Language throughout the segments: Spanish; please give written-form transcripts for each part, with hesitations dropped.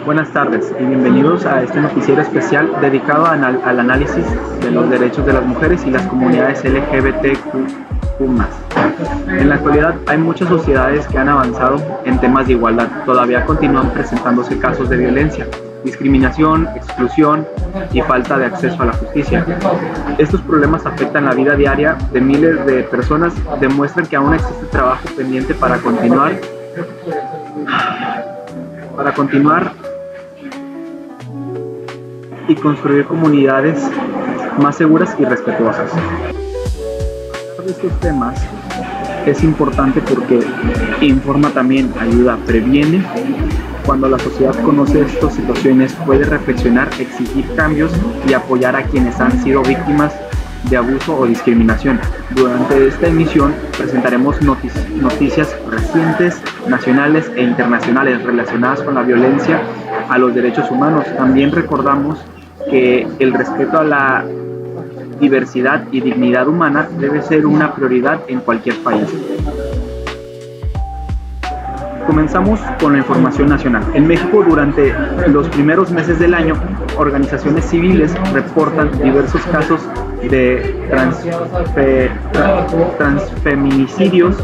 Buenas tardes y bienvenidos a este noticiero especial dedicado al análisis de los derechos de las mujeres y las comunidades LGBTQ+. En la actualidad hay muchas sociedades que han avanzado en temas de igualdad. Todavía continúan presentándose casos de violencia, discriminación, exclusión y falta de acceso a la justicia. Estos problemas afectan la vida diaria de miles de personas, demuestran que aún existe trabajo pendiente para continuar y construir comunidades más seguras y respetuosas. Hablar de estos temas es importante porque informa también, ayuda, previene. Cuando la sociedad conoce estas situaciones, puede reflexionar, exigir cambios y apoyar a quienes han sido víctimas de abuso o discriminación. Durante esta emisión presentaremos noticias recientes, nacionales e internacionales relacionadas con la violencia a los derechos humanos. También recordamos que el respeto a la diversidad y dignidad humana debe ser una prioridad en cualquier país. Comenzamos con la información nacional. En México, durante los primeros meses del año, organizaciones civiles reportan diversos casos de transfeminicidios.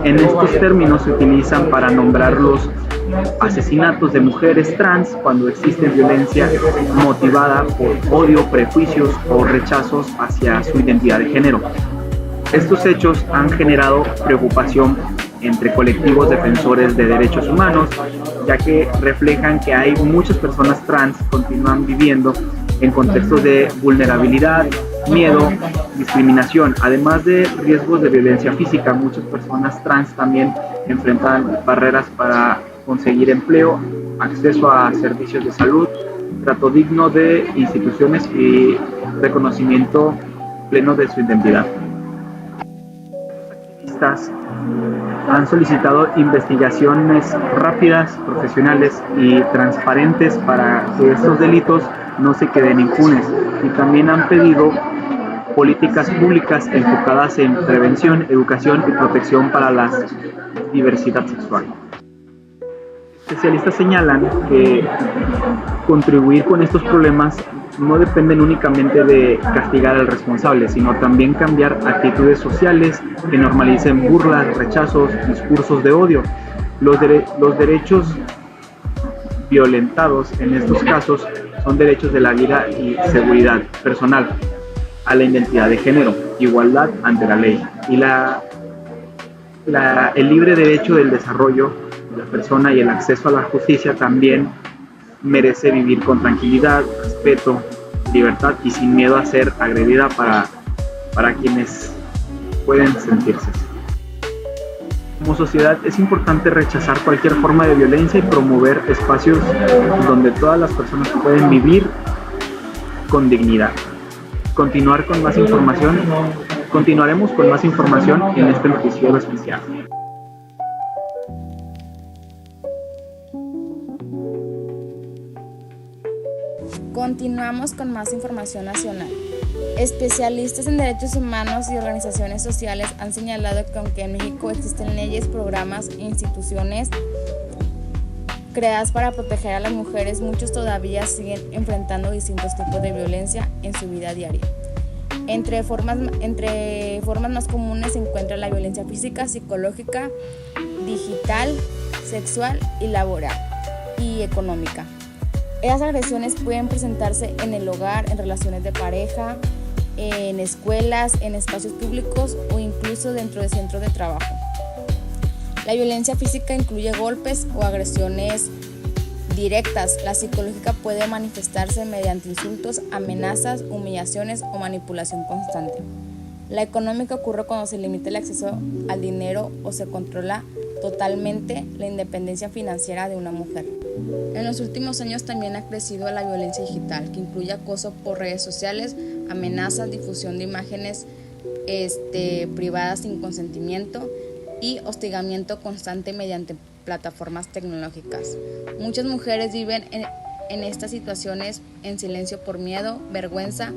En estos términos se utilizan para nombrar los asesinatos de mujeres trans cuando existe violencia motivada por odio, prejuicios o rechazos hacia su identidad de género. Estos hechos han generado preocupación entre colectivos defensores de derechos humanos, ya que reflejan que hay muchas personas trans que continúan viviendo en contextos de vulnerabilidad, miedo, discriminación, además de riesgos de violencia física. Muchas personas trans también enfrentan barreras para conseguir empleo, acceso a servicios de salud, trato digno de instituciones y reconocimiento pleno de su identidad. Los activistas han solicitado investigaciones rápidas, profesionales y transparentes para que estos delitos no se queden impunes, y también han pedido políticas públicas enfocadas en prevención, educación y protección para la diversidad sexual. Especialistas señalan que contribuir con estos problemas no dependen únicamente de castigar al responsable, sino también cambiar actitudes sociales que normalicen burlas, rechazos, discursos de odio. Los derechos violentados en estos casos son derechos de la vida y seguridad personal, a la identidad de género, igualdad ante la ley y el libre derecho del desarrollo de la persona y el acceso a la justicia. También merece vivir con tranquilidad, respeto, libertad y sin miedo a ser agredida para quienes pueden sentirse. Como sociedad es importante rechazar cualquier forma de violencia y promover espacios donde todas las personas pueden vivir con dignidad. Continuaremos con más información en este noticiero especial. Continuamos con más información nacional. Especialistas en derechos humanos y organizaciones sociales han señalado que aunque en México existen leyes, programas e instituciones creadas para proteger a las mujeres, muchos todavía siguen enfrentando distintos tipos de violencia en su vida diaria. Entre formas más comunes se encuentra la violencia física, psicológica, digital, sexual y laboral y económica. Esas agresiones pueden presentarse en el hogar, en relaciones de pareja, en escuelas, en espacios públicos o incluso dentro de centros de trabajo. La violencia física incluye golpes o agresiones directas. La psicológica puede manifestarse mediante insultos, amenazas, humillaciones o manipulación constante. La económica ocurre cuando se limita el acceso al dinero o se controla totalmente la independencia financiera de una mujer. En los últimos años también ha crecido la violencia digital, que incluye acoso por redes sociales, amenazas, difusión de imágenes privadas sin consentimiento y hostigamiento constante mediante plataformas tecnológicas. Muchas mujeres viven en estas situaciones en silencio por miedo, vergüenza,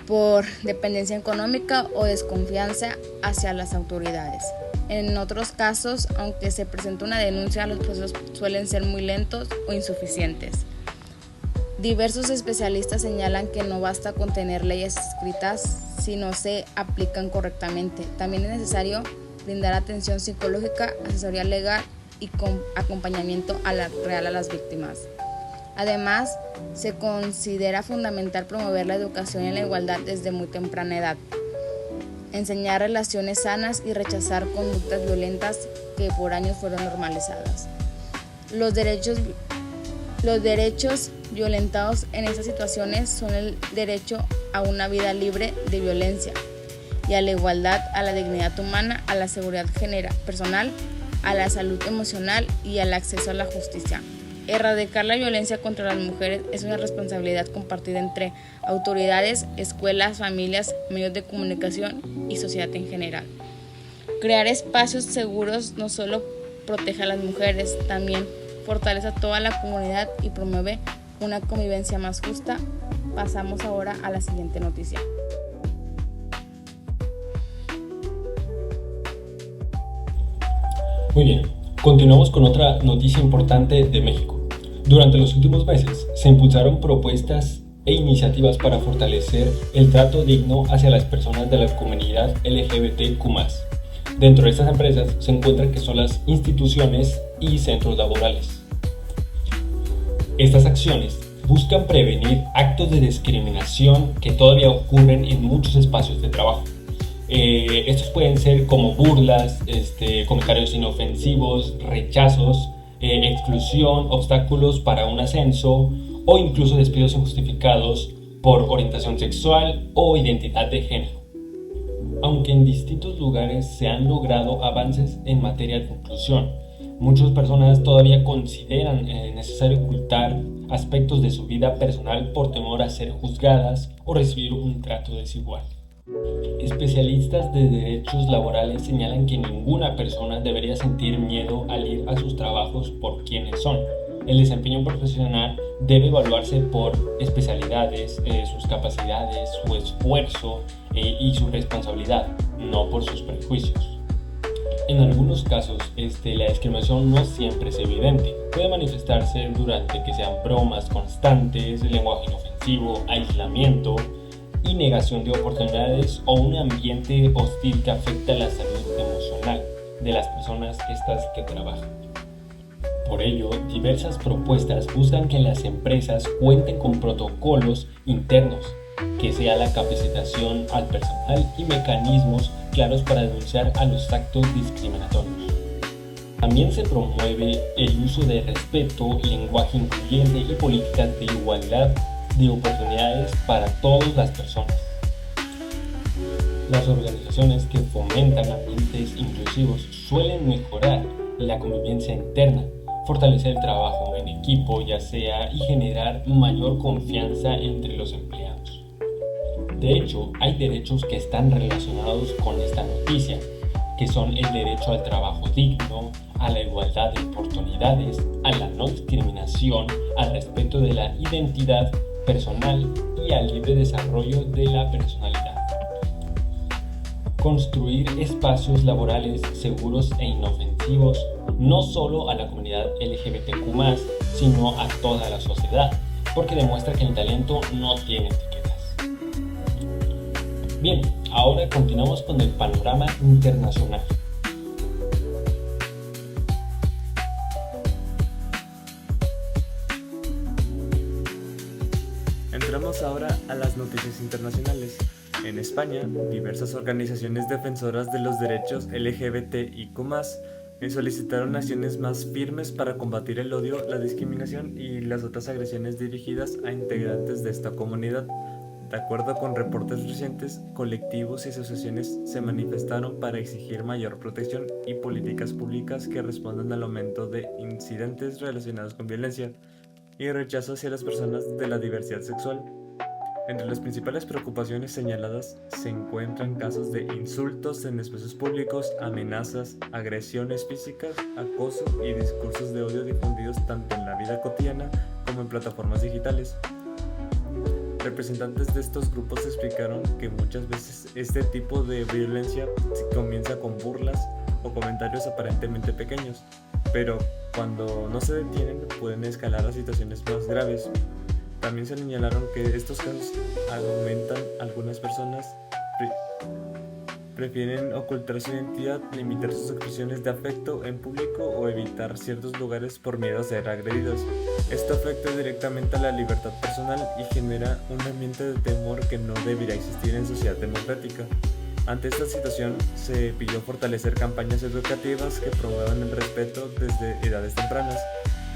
por dependencia económica o desconfianza hacia las autoridades. En otros casos, aunque se presenta una denuncia, los procesos suelen ser muy lentos o insuficientes. Diversos especialistas señalan que no basta con tener leyes escritas si no se aplican correctamente. También es necesario brindar atención psicológica, asesoría legal y acompañamiento real a las víctimas. Además, se considera fundamental promover la educación y la igualdad desde muy temprana edad, enseñar relaciones sanas y rechazar conductas violentas que por años fueron normalizadas. Los derechos violentados en estas situaciones son el derecho a una vida libre de violencia y a la igualdad, a la dignidad humana, a la seguridad personal, a la salud emocional y al acceso a la justicia. Erradicar la violencia contra las mujeres es una responsabilidad compartida entre autoridades, escuelas, familias, medios de comunicación y sociedad en general. Crear espacios seguros no solo protege a las mujeres, también fortalece a toda la comunidad y promueve una convivencia más justa. Pasamos ahora a la siguiente noticia. Muy bien, continuamos con otra noticia importante de México. Durante los últimos meses se impulsaron propuestas e iniciativas para fortalecer el trato digno hacia las personas de la comunidad LGBTQ+. Dentro de estas empresas se encuentran que son las instituciones y centros laborales. Estas acciones buscan prevenir actos de discriminación que todavía ocurren en muchos espacios de trabajo. Estos pueden ser como burlas, comentarios inofensivos, rechazos, exclusión, obstáculos para un ascenso o incluso despidos injustificados por orientación sexual o identidad de género. Aunque en distintos lugares se han logrado avances en materia de inclusión, muchas personas todavía consideran necesario ocultar aspectos de su vida personal por temor a ser juzgadas o recibir un trato desigual. Especialistas de derechos laborales señalan que ninguna persona debería sentir miedo al ir a sus trabajos por quienes son. El desempeño profesional debe evaluarse por especialidades, sus capacidades, su esfuerzo y su responsabilidad, no por sus prejuicios. En algunos casos, la discriminación no siempre es evidente. Puede manifestarse durante que sean bromas constantes, lenguaje inofensivo, aislamiento y negación de oportunidades o un ambiente hostil que afecta la salud emocional de las personas que trabajan. Por ello, diversas propuestas buscan que las empresas cuenten con protocolos internos, que sea la capacitación al personal y mecanismos claros para denunciar a los actos discriminatorios. También se promueve el uso de respeto, lenguaje incluyente y políticas de igualdad de oportunidades para todas las personas. Las organizaciones que fomentan ambientes inclusivos suelen mejorar la convivencia interna, fortalecer el trabajo en equipo, y generar mayor confianza entre los empleados. De hecho, hay derechos que están relacionados con esta noticia, que son el derecho al trabajo digno, a la igualdad de oportunidades, a la no discriminación, al respeto de la identidad personal y al libre desarrollo de la personalidad. Construir espacios laborales seguros e inofensivos no solo a la comunidad LGBTQ+, sino a toda la sociedad, porque demuestra que el talento no tiene etiquetas. Bien, ahora continuamos con el panorama internacional. Entramos ahora a las noticias internacionales. En España, diversas organizaciones defensoras de los derechos LGBTIQ+, solicitaron acciones más firmes para combatir el odio, la discriminación y las otras agresiones dirigidas a integrantes de esta comunidad. De acuerdo con reportes recientes, colectivos y asociaciones se manifestaron para exigir mayor protección y políticas públicas que respondan al aumento de incidentes relacionados con violencia y rechazo hacia las personas de la diversidad sexual. Entre las principales preocupaciones señaladas se encuentran casos de insultos en espacios públicos, amenazas, agresiones físicas, acoso y discursos de odio difundidos tanto en la vida cotidiana como en plataformas digitales. Representantes de estos grupos explicaron que muchas veces este tipo de violencia comienza con burlas, o comentarios aparentemente pequeños, pero cuando no se detienen pueden escalar a situaciones más graves. También se señalaron que estos casos aumentan. Algunas personas prefieren ocultar su identidad, limitar sus expresiones de afecto en público o evitar ciertos lugares por miedo a ser agredidos. Esto afecta directamente a la libertad personal y genera un ambiente de temor que no debería existir en sociedad democrática. Ante esta situación, se pidió fortalecer campañas educativas que promuevan el respeto desde edades tempranas,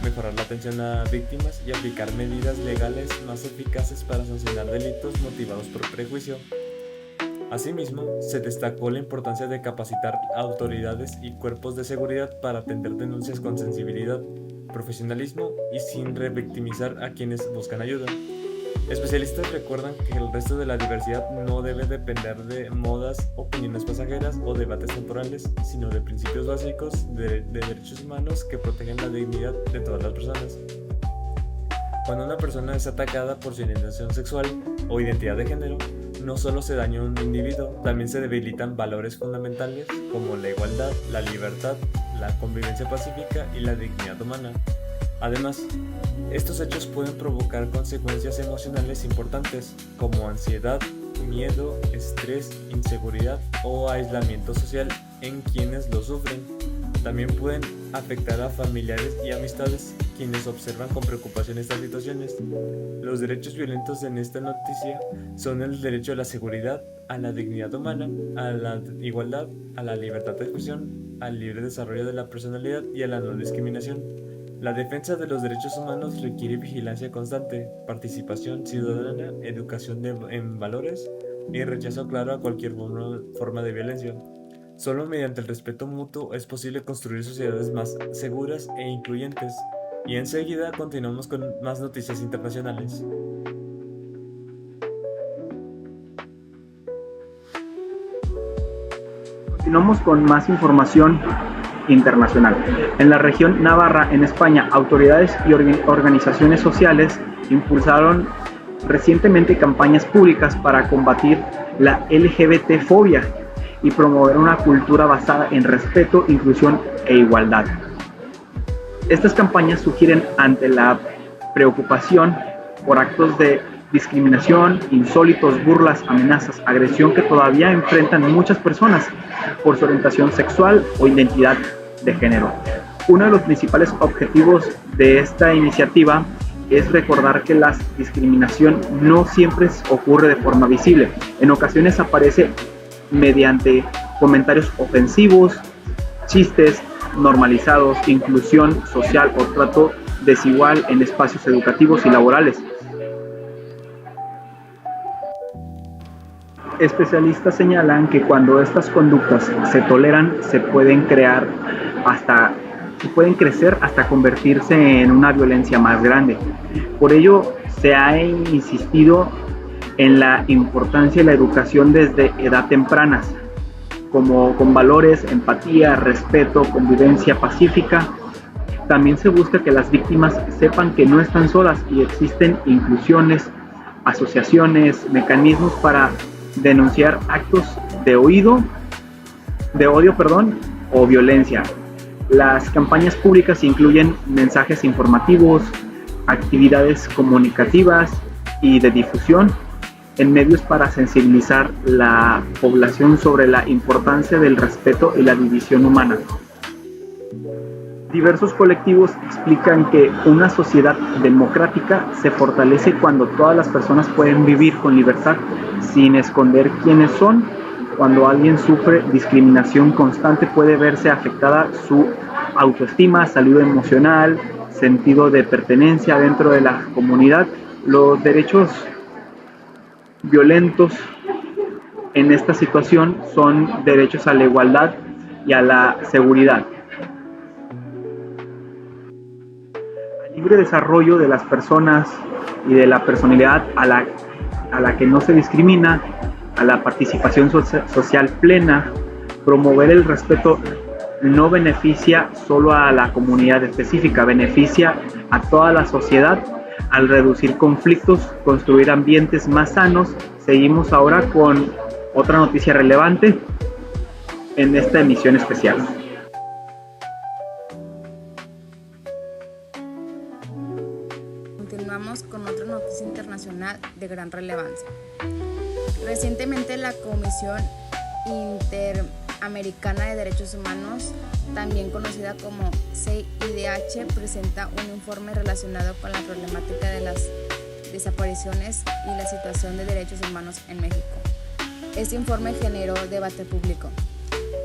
mejorar la atención a víctimas y aplicar medidas legales más eficaces para sancionar delitos motivados por prejuicio. Asimismo, se destacó la importancia de capacitar a autoridades y cuerpos de seguridad para atender denuncias con sensibilidad, profesionalismo y sin revictimizar a quienes buscan ayuda. Especialistas recuerdan que el resto de la diversidad no debe depender de modas, opiniones pasajeras o debates temporales, sino de principios básicos de derechos humanos que protegen la dignidad de todas las personas. Cuando una persona es atacada por su orientación sexual o identidad de género, no solo se daña a un individuo, también se debilitan valores fundamentales como la igualdad, la libertad, la convivencia pacífica y la dignidad humana. Además, estos hechos pueden provocar consecuencias emocionales importantes como ansiedad, miedo, estrés, inseguridad o aislamiento social en quienes lo sufren. También pueden afectar a familiares y amistades quienes observan con preocupación estas situaciones. Los derechos violentos en esta noticia son el derecho a la seguridad, a la dignidad humana, a la igualdad, a la libertad de expresión, al libre desarrollo de la personalidad y a la no discriminación. La defensa de los derechos humanos requiere vigilancia constante, participación ciudadana, educación en valores y rechazo claro a cualquier forma de violencia. Solo mediante el respeto mutuo es posible construir sociedades más seguras e incluyentes. Y enseguida continuamos con más noticias internacionales. Continuamos con más información internacional. En la región Navarra, en España, autoridades y organizaciones sociales impulsaron recientemente campañas públicas para combatir la LGBT-fobia y promover una cultura basada en respeto, inclusión e igualdad. Estas campañas sugieren, ante la preocupación por actos de discriminación, insólitos, burlas, amenazas, agresión que todavía enfrentan muchas personas por su orientación sexual o identidad de género. Uno de los principales objetivos de esta iniciativa es recordar que la discriminación no siempre ocurre de forma visible. En ocasiones aparece mediante comentarios ofensivos, chistes normalizados, inclusión social o trato desigual en espacios educativos y laborales. Especialistas señalan que cuando estas conductas se toleran, se pueden crecer hasta convertirse en una violencia más grande. Por ello, se ha insistido en la importancia de la educación desde edad tempranas, como con valores, empatía, respeto, convivencia pacífica. También se busca que las víctimas sepan que no están solas y existen inclusiones, asociaciones, mecanismos para denunciar actos de odio, o violencia. Las campañas públicas incluyen mensajes informativos, actividades comunicativas y de difusión en medios para sensibilizar la población sobre la importancia del respeto y la división humana. Diversos colectivos explican que una sociedad democrática se fortalece cuando todas las personas pueden vivir con libertad sin esconder quiénes son. Cuando alguien sufre discriminación constante puede verse afectada su autoestima, salud emocional, sentido de pertenencia dentro de la comunidad. Los derechos violentos en esta situación son derechos a la igualdad y a la seguridad. Al libre desarrollo de las personas y de la personalidad a la que no se discrimina, a la participación social plena. Promover el respeto no beneficia solo a la comunidad específica, beneficia a toda la sociedad al reducir conflictos, construir ambientes más sanos. Seguimos ahora con otra noticia relevante. en esta emisión especial. Continuamos con otra noticia internacional de gran relevancia. Recientemente la Comisión Interamericana de Derechos Humanos, también conocida como CIDH, presenta un informe relacionado con la problemática de las desapariciones y la situación de derechos humanos en México. Este informe generó debate público,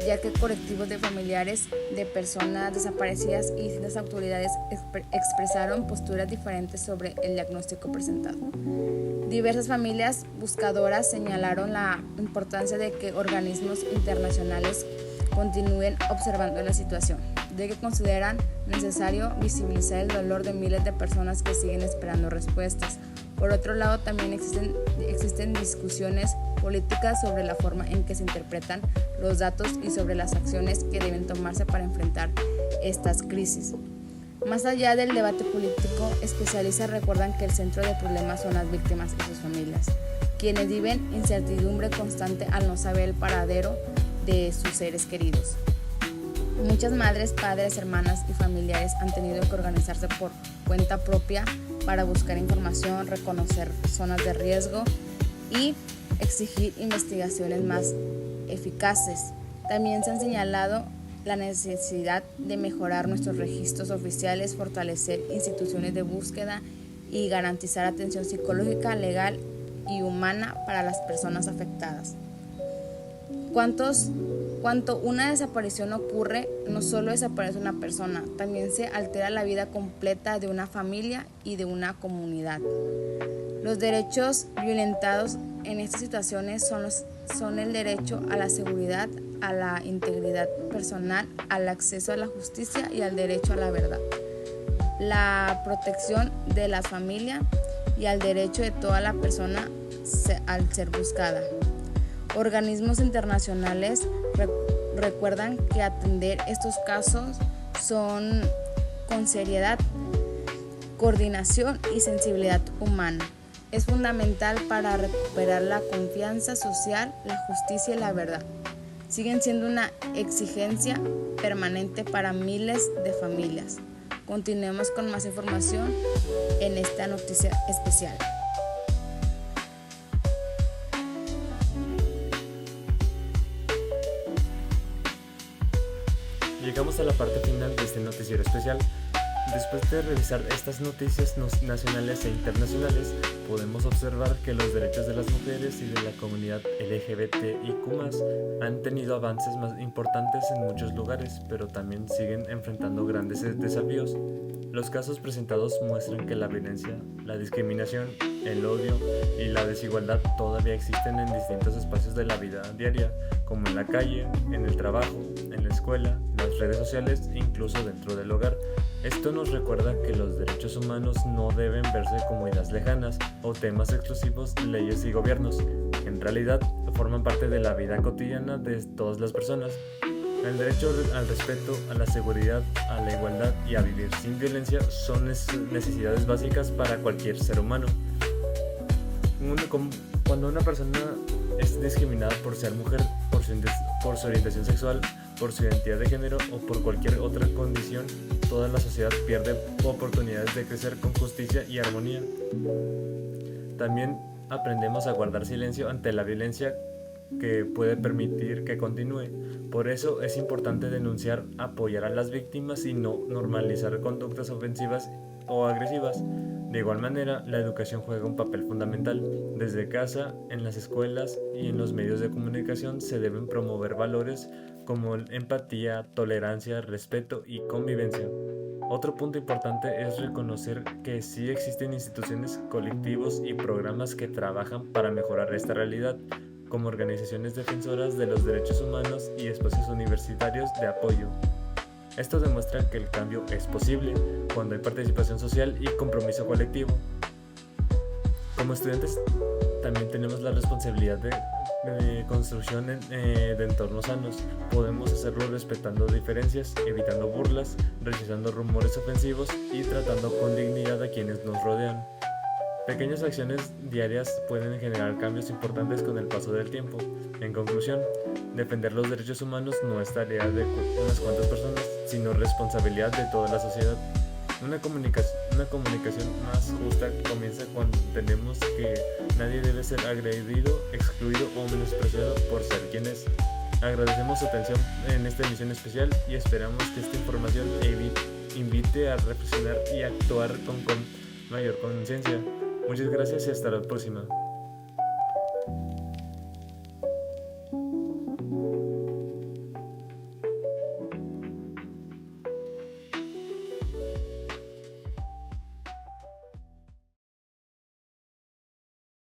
ya que colectivos de familiares de personas desaparecidas y distintas autoridades expresaron posturas diferentes sobre el diagnóstico presentado. Diversas familias buscadoras señalaron la importancia de que organismos internacionales continúen observando la situación, ya que consideran necesario visibilizar el dolor de miles de personas que siguen esperando respuestas. Por otro lado, también existen discusiones políticas sobre la forma en que se interpretan los datos y sobre las acciones que deben tomarse para enfrentar estas crisis. Más allá del debate político, especialistas recuerdan que el centro del problema son las víctimas y sus familias, quienes viven incertidumbre constante al no saber el paradero de sus seres queridos. Muchas madres, padres, hermanas y familiares han tenido que organizarse por cuenta propia para buscar información, reconocer zonas de riesgo y exigir investigaciones más eficaces. También se han señalado la necesidad de mejorar nuestros registros oficiales, fortalecer instituciones de búsqueda y garantizar atención psicológica, legal y humana para las personas afectadas. Cuando una desaparición ocurre, no solo desaparece una persona, también se altera la vida completa de una familia y de una comunidad. Los derechos violentados en estas situaciones son el derecho a la seguridad, a la integridad personal, al acceso a la justicia y al derecho a la verdad, la protección de la familia y al derecho de toda la persona al ser buscada. Organismos internacionales recuerdan que atender estos casos son con seriedad, coordinación y sensibilidad humana. Es fundamental para recuperar la confianza social, la justicia y la verdad. Siguen siendo una exigencia permanente para miles de familias. Continuemos con más información en esta noticia especial. Llegamos a la parte final de este noticiero especial. Después de revisar estas noticias nacionales e internacionales, podemos observar que los derechos de las mujeres y de la comunidad LGBTIQ+ han tenido avances más importantes en muchos lugares, pero también siguen enfrentando grandes desafíos. Los casos presentados muestran que la violencia, la discriminación, el odio y la desigualdad todavía existen en distintos espacios de la vida diaria, como en la calle, en el trabajo, en la escuela, las redes sociales e incluso dentro del hogar. Esto nos recuerda que los derechos humanos no deben verse como ideas lejanas o temas exclusivos de leyes y gobiernos. En realidad, forman parte de la vida cotidiana de todas las personas. El derecho al respeto, a la seguridad, a la igualdad y a vivir sin violencia son necesidades básicas para cualquier ser humano. Cuando una persona es discriminada por ser mujer, por su orientación sexual, por su identidad de género o por cualquier otra condición, toda la sociedad pierde oportunidades de crecer con justicia y armonía. También aprendemos a guardar silencio ante la violencia que puede permitir que continúe. Por eso es importante denunciar, apoyar a las víctimas y no normalizar conductas ofensivas o agresivas. De igual manera, la educación juega un papel fundamental. Desde casa, en las escuelas y en los medios de comunicación se deben promover valores como empatía, tolerancia, respeto y convivencia. Otro punto importante es reconocer que sí existen instituciones, colectivos y programas que trabajan para mejorar esta realidad, como organizaciones defensoras de los derechos humanos y espacios universitarios de apoyo. Esto demuestra que el cambio es posible cuando hay participación social y compromiso colectivo. Como estudiantes, también tenemos la responsabilidad de construcción de entornos sanos. Podemos hacerlo respetando diferencias, evitando burlas, rechazando rumores ofensivos y tratando con dignidad a quienes nos rodean. Pequeñas acciones diarias pueden generar cambios importantes con el paso del tiempo. En conclusión, defender los derechos humanos no es tarea de unas cuantas personas, sino responsabilidad de toda la sociedad. Una comunicación más justa comienza cuando entendemos que nadie debe ser agredido, excluido o menospreciado por ser quien es. Agradecemos su atención en esta emisión especial y esperamos que esta información invite a reflexionar y actuar con mayor conciencia. Muchas gracias y hasta la próxima.